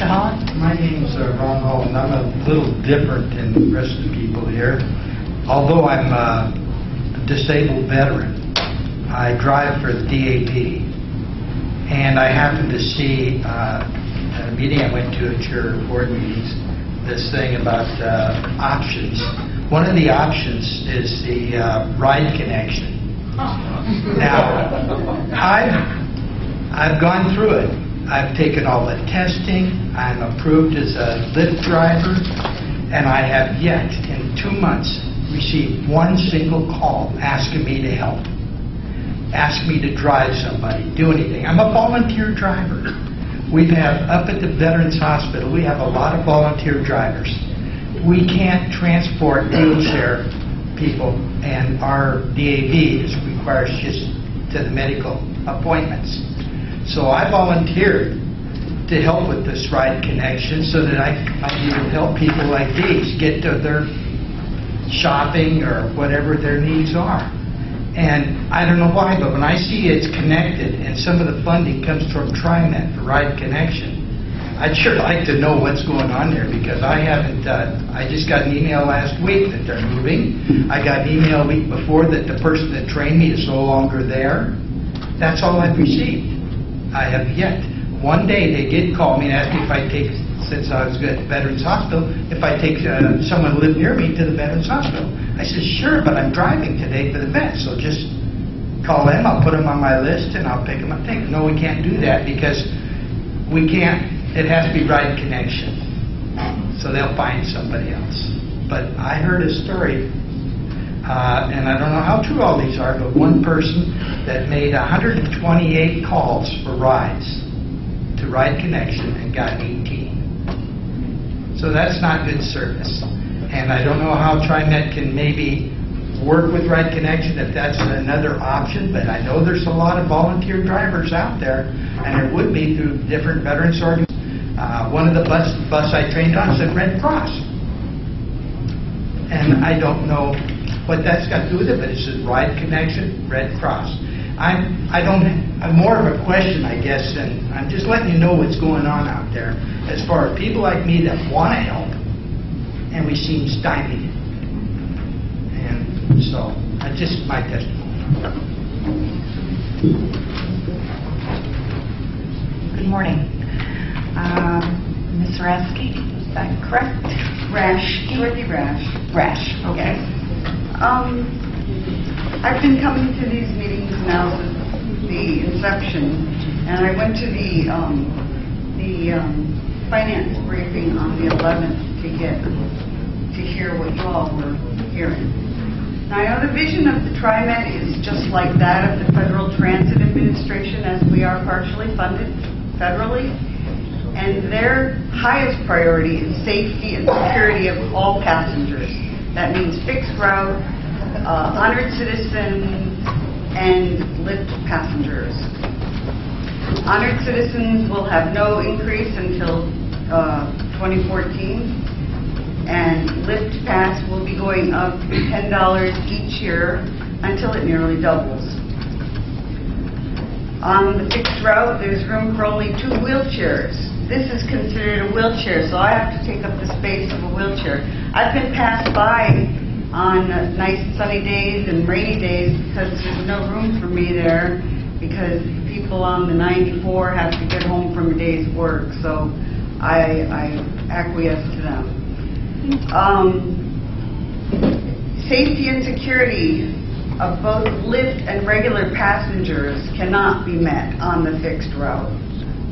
Mr. Holland? My name's Ron Holland. I'm a little different than the rest of the people here. Although I'm a disabled veteran, I drive for the DAV. And I happened to see at a meeting I went to at your board meetings, this thing about options. One of the options is the ride connection. Now, I've gone through it. I've taken all the testing. I'm approved as a Lyft driver, and I have yet, in 2 months, received one single call asking me to help, ask me to drive somebody, do anything. I'm a volunteer driver. We have, up at the Veterans Hospital, we have a lot of volunteer drivers. We can't transport wheelchair people, and our DAV requires just to the medical appointments. So I volunteered to help with this ride connection so that I can help people like these get to their shopping or whatever their needs are. And I don't know why, but when I see it's connected and some of the funding comes from TriMet for ride connection, I'd sure like to know what's going on there, because I haven't, I just got an email last week that they're moving. I got an email a week before that the person that trained me is no longer there. That's all I've received. I have yet. One day they did call me and ask me if I take, since I was at the Veterans Hospital, if I take someone who lived near me to the Veterans Hospital. I said, sure, but I'm driving today for the vets, so just call them, I'll put them on my list, and I'll pick them up. No, we can't do that because we can't, it has to be ride connection. So they'll find somebody else. But I heard a story, and I don't know how true all these are, but one person that made 128 calls for rides to ride connection and got 18. So that's not good service. And I don't know how TriMet can maybe work with Ride Connection if that's another option, but I know there's a lot of volunteer drivers out there, and it would be through different veterans organizations. One of the bus I trained on said Red Cross. And I don't know what that's got to do with it, but it says Ride Connection, Red Cross. I'm more of a question, I guess, and I'm just letting you know what's going on out there as far as people like me that want to help, and we seem stymied. And so, that's just my testimony. Good morning. Ms. Rasky, is that correct? Rash, Dorothy Rash. Rash, okay. I've been coming to these meetings now since the inception, and I went to the finance briefing on the 11th to hear what you all were hearing. Now, I know the vision of the TriMet is just like that of the Federal Transit Administration, as we are partially funded federally, and their highest priority is safety and security of all passengers. That means fixed route, honored citizens, and Lyft passengers. Honored citizens will have no increase until 2014, and Lyft Pass will be going up $10 each year until it nearly doubles. On the fixed route, there's room for only 2 wheelchairs. This is considered a wheelchair, so I have to take up the space of a wheelchair. I've been passed by on nice sunny days and rainy days because there's no room for me there, because people on the 94 have to get home from a day's work, so I acquiesce to them. Safety and security of both Lyft and regular passengers cannot be met on the fixed route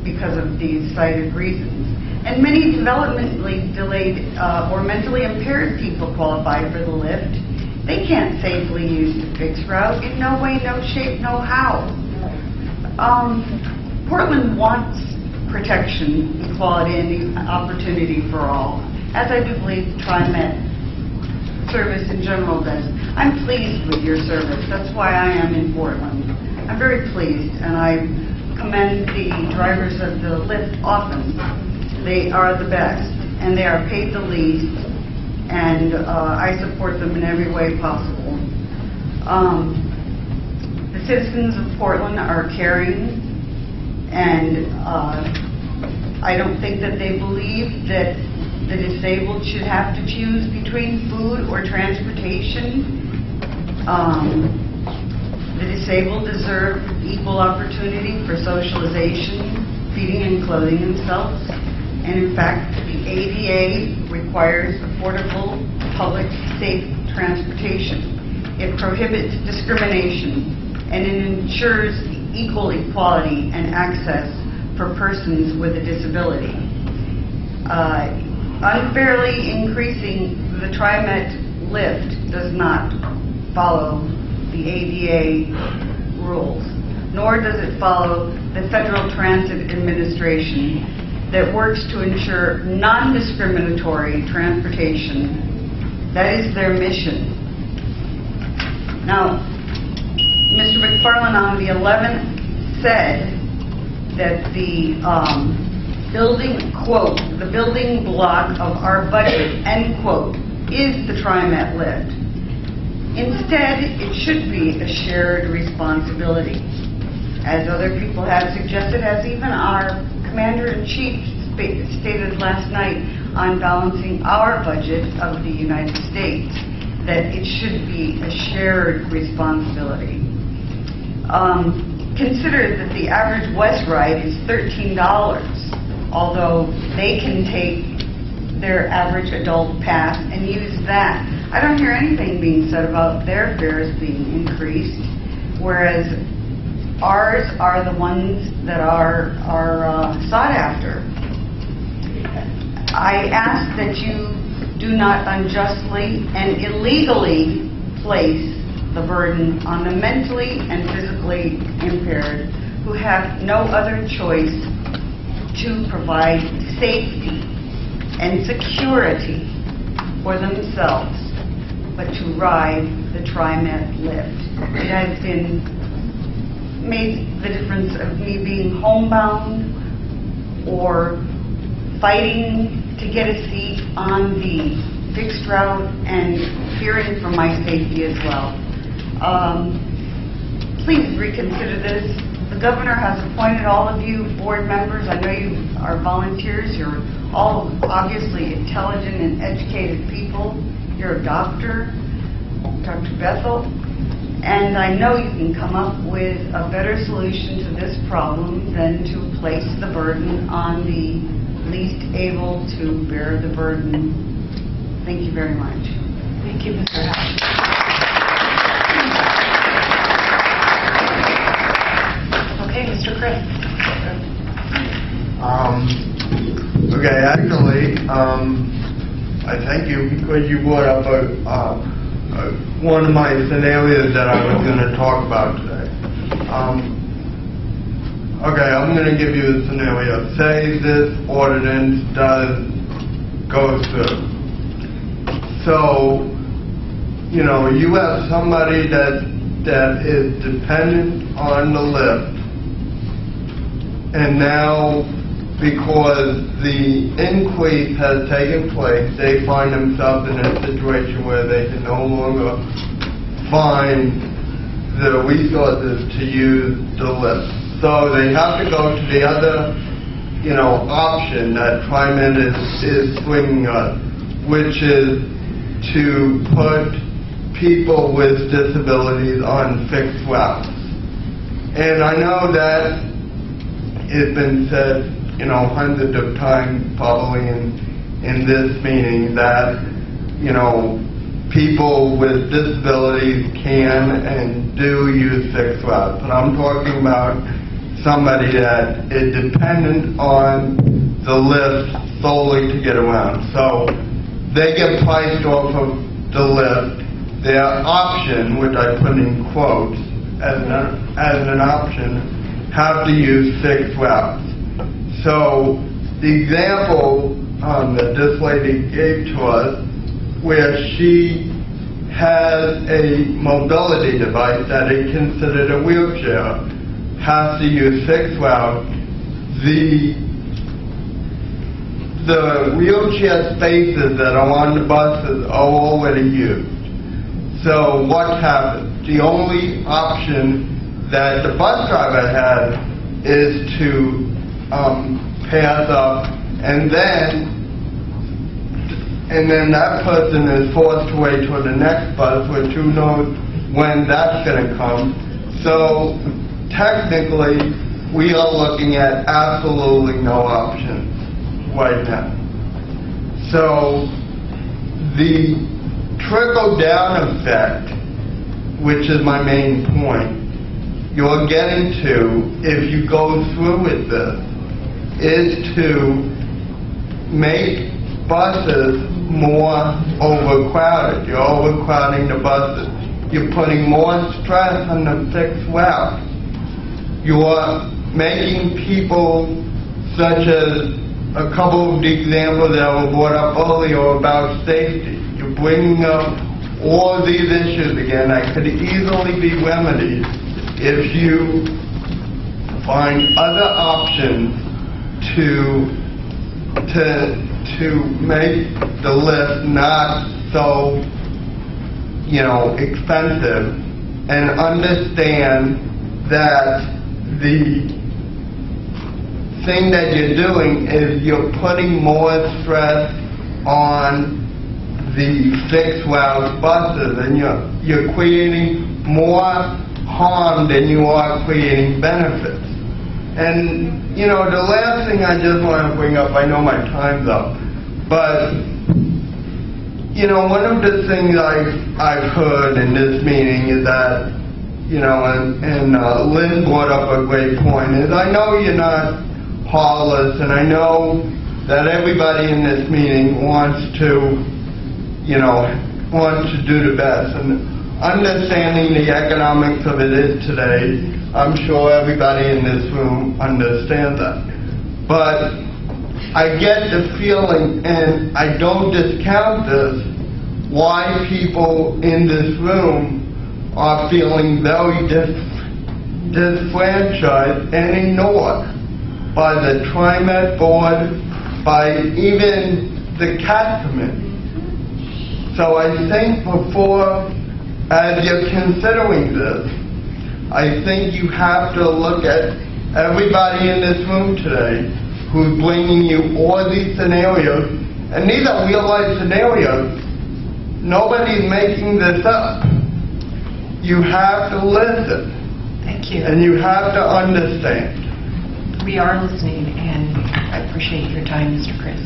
because of these cited reasons. And many developmentally delayed or mentally impaired people qualify for the Lyft. They can't safely use the fixed route in no way, no shape, no how. Portland wants protection, equality, and opportunity for all, as I do believe TriMet service in general does. I'm pleased with your service. That's why I am in Portland. I'm very pleased, and I commend the drivers of the Lyft often. They are the best, and they are paid the least, and I support them in every way possible. The citizens of Portland are caring, and I don't think that they believe that the disabled should have to choose between food or transportation. The disabled deserve equal opportunity for socialization, feeding and clothing themselves. And in fact, the ADA requires affordable, public, safe transportation. It prohibits discrimination, and it ensures equal equality and access for persons with a disability. Unfairly increasing the TriMet lift does not follow the ADA rules, nor does it follow the Federal Transit Administration that works to ensure non-discriminatory transportation. That is their mission. Now, Mr. McFarland on the 11th said that the building, quote, the building block of our budget, end quote, is the TriMet lift. Instead, it should be a shared responsibility. As other people have suggested, as even our Commander-in-Chief stated last night on balancing our budget of the United States, that it should be a shared responsibility. Consider that the average West ride is $13, although they can take their average adult pass and use that. I don't hear anything being said about their fares being increased, whereas ours are the ones that are sought after. I ask that you do not unjustly and illegally place the burden on the mentally and physically impaired who have no other choice to provide safety and security for themselves but to ride the TriMet lift. It has been made the difference of me being homebound or fighting to get a seat on the fixed route and fearing for my safety as well. Please reconsider this. The governor has appointed all of you board members. I know you are volunteers. You're all obviously intelligent and educated people. You're a doctor, Dr. Bethel, and I know you can come up with a better solution to this problem than to place the burden on the least able to bear the burden. Thank you very much. Thank you, Mr. Hatch. Okay, Mr. Chris. Okay, actually, I thank you because you brought up one of my scenarios that I was going to talk about today. Okay, I'm going to give you a scenario. Say this ordinance does go through. So, you know, you have somebody that is dependent on the lift, and now because the increase has taken place, they find themselves in a situation where they can no longer find the resources to use the lift. So they have to go to the other, you know, option that TriMet is bringing us, which is to put people with disabilities on fixed routes. And I know that it's been said, you know, hundreds of times probably in this meeting that, you know, people with disabilities can and do use fixed routes. But I'm talking about somebody that is dependent on the lift solely to get around. So they get priced off of the lift. Their option, which I put in quotes as an option, have to use fixed routes. So the example that this lady gave to us, where she has a mobility device that is considered a wheelchair, has to use fixed route. The wheelchair spaces that are on the buses are already used. So what happens? The only option that the bus driver has is to pass up, and then that person is forced to wait till the next bus, which who knows when that's going to come. So technically, we are looking at absolutely no options right now. So the trickle-down effect, which is my main point, you're getting to, if you go through with this, is to make buses more overcrowded. You're overcrowding the buses. You're putting more stress on the fixed route. You're making people, such as a couple of the examples that were brought up earlier about safety. You're bringing up all these issues again that could easily be remedied if you find other options to make the lift not so, expensive, and understand that the thing that you're doing is you're putting more stress on the fixed route buses, and you're creating more harm than you are creating benefits. And, the last thing I just want to bring up, I know my time's up, but, one of the things I've heard in this meeting is that, and Lynn brought up a great point, is I know you're not heartless, and I know that everybody in this meeting wants to do the best. And understanding the economics of it is today, I'm sure everybody in this room understands that. But I get the feeling, and I don't discount this, why people in this room are feeling very disfranchised and ignored by the TriMet board, by even the CAT committee. So I think before, as you're considering this, I think you have to look at everybody in this room today who's bringing you all these scenarios, and these are real-life scenarios. Nobody's making this up. You have to listen. Thank you. And you have to understand. We are listening, and I appreciate your time, Mr. Chris.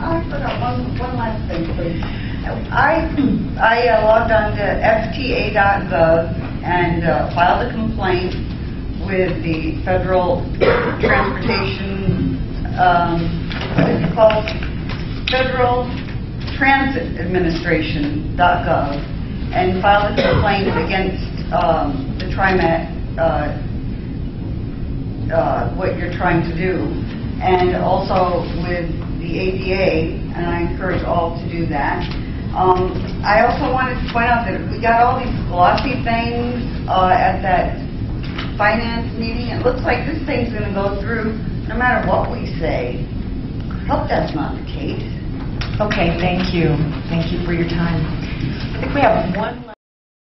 I forgot one last thing, please. I logged on to FTA.gov and filed a complaint with the Federal Transportation, what is it called? Federal Transit Administration.gov, and filed a complaint against the TriMet, what you're trying to do, and also with the ADA, and I encourage all to do that. I also wanted to point out that we got all these glossy things at that finance meeting. It looks like this thing's going to go through no matter what we say. Hope that's not the case. Okay, thank you. Thank you for your time. I think we have one